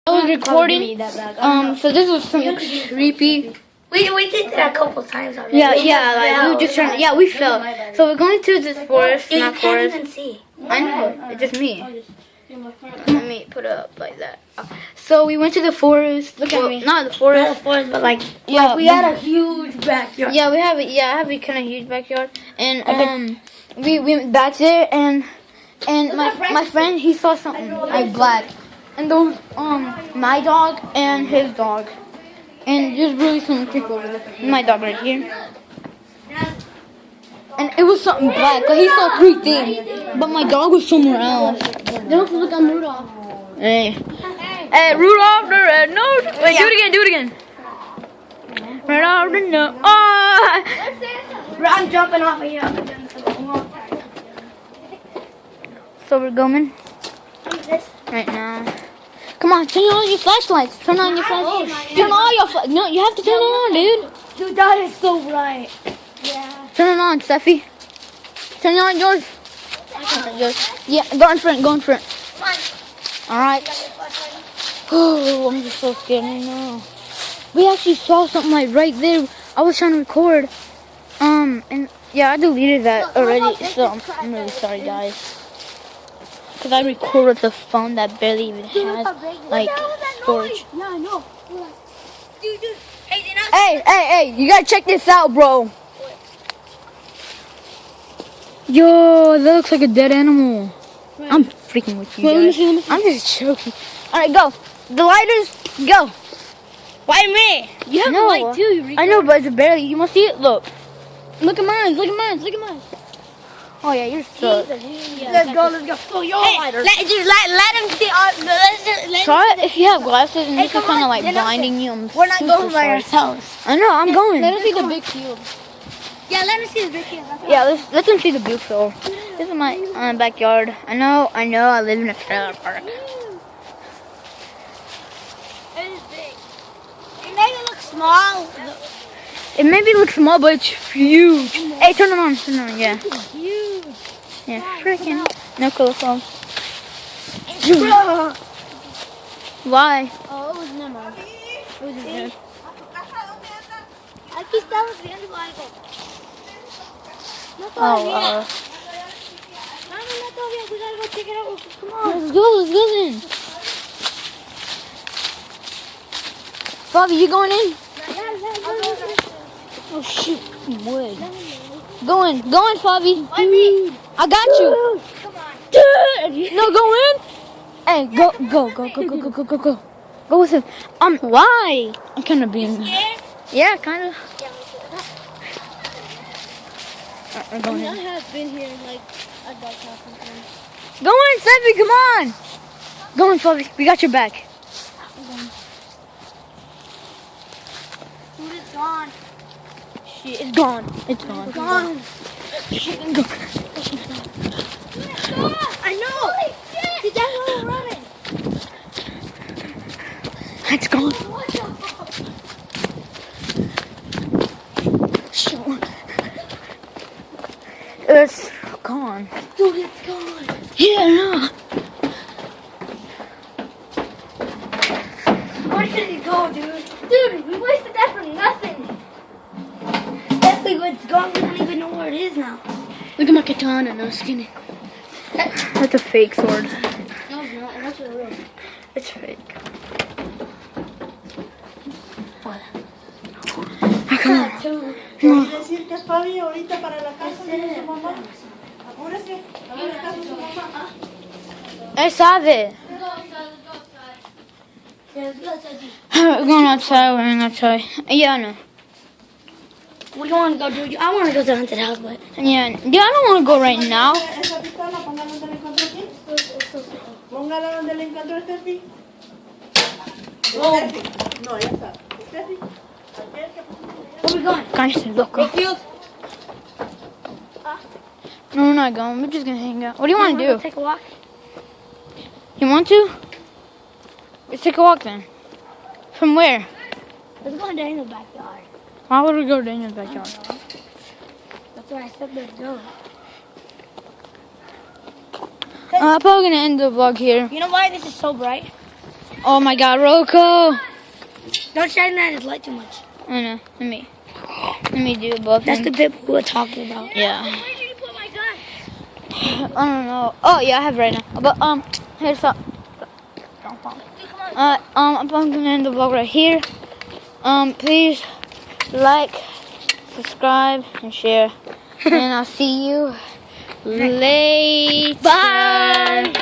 I was recording. So this was some creepy. We did that a couple times already. Yeah. Like we were just trying. Yeah, we fell. So we're going to this forest. You Not can't forest. even see. I know. It's just me. Let me put it up like that. So we went to the forest. Look at me. Not the Not forest. a forest, but like Yeah, we had a huge backyard. Yeah, we have it. Yeah, I have a kind of huge backyard, and we went back there, and my friend, he saw something like black, and those my dog and his dog, and there's really some creep over there. My dog right here, and it was something black. But he saw three things, but my dog was somewhere else. Don't look, I'm Rudolph. Hey, Rudolph the red nose. Wait, do it again. Rudolph the nose. Oh! I'm jumping off of here. So we're going right now. Come on, turn on your flashlights. Turn on your flashlights. Turn all your no, you have to turn it on, dude. Dude, that is so bright. Yeah. Turn it on, Steffi. Turn it on yours. Yeah, go in front. Come on. All right. Oh, I'm just so scared right now. We actually saw something like right there. I was trying to record. And yeah, I deleted that already. So I'm really sorry, guys. Because I recorded the phone that barely even has, like, storage. Yeah, I know. Dude. Hey, Hey, you gotta check this out, bro. Yo, that looks like a dead animal. I'm freaking with you guys. I'm just joking. Alright, go. The lighters, go. why me? You have a light too. I know, but it's barely. You must see it? Look. Look at mine. Oh, yeah, you're so... Let's go. So your lighter. Let him see. Try it if you have glasses and this is kind of like blinding you. We're not going by ourselves. I know, I'm going. Let us see the big field. Yeah, let us see the big field. Yeah, let them see the big field. This is my backyard. I know, I live in a trailer park. It is big. It made it look small. It maybe looks small, but it's huge. Hey, turn it on, yeah. It's huge. Yeah, freaking. No close phone. Why? Oh, it was never mind. It was good. Aquí estamos viendo algo. No todavía. No todavía. We gotta go check it out. Come on. Let's go then. Bobby, you going in? Oh shoot, wood. Go in, Fabi. I got you. Come on. Dude, no, go in. Hey, go. Go with him. Why? I'm kind of being. Scared? Yeah, kind of. I'm I going in. have been here like a dog house sometimes. Go in, Steffi, come on. Go in, Fabi. We got your back. Dude, it's gone. Shit, it's gone. It's gone. Gone. Shit, it's gone. I know. Holy shit. Did that one running? It's gone. What the fuck? Shit. It's gone. Dude, it's gone. Yeah, no. Where did it go, dude? Dude, we wasted that for nothing. Definitely it's gone. We don't even know where it is now. Look at my katana, no skinny. That's a fake sword. No, it's not. That's real. It's fake. What? Come on. Decir que es Fabi ahorita para la casa de su mamá. Apúrese, a ver la casa de su mamá. I saw it. We're going outside. Yeah, I know. What do you want to go do? I want to go to the haunted house, but... Yeah, I don't want to go right now. Esa pistola, póngala donde la encontró aquí. Póngala donde la encontró Steffi. Steffi. No, ya está. Steffi. Where we going? Guys, look. Brookfield? No, we're not going. We're just going to hang out. What do you want to do? Take a walk. You want to? Let's take a walk then. From where? Let's go in Daniel's backyard. Why would we go to Daniel's backyard? That's where I said let's go. I'm probably going to end the vlog here. You know why this is so bright? Oh my God, Rocco. Don't shine that his light too much. I know. Let me do above That's him. the bit we were talking about. Yeah. Where did you put my gun? I don't know. Oh yeah, I have it right now. But here's some. Don't fall. I'm gonna end the vlog right here. Please like, subscribe, and share. And I'll see you later. Bye.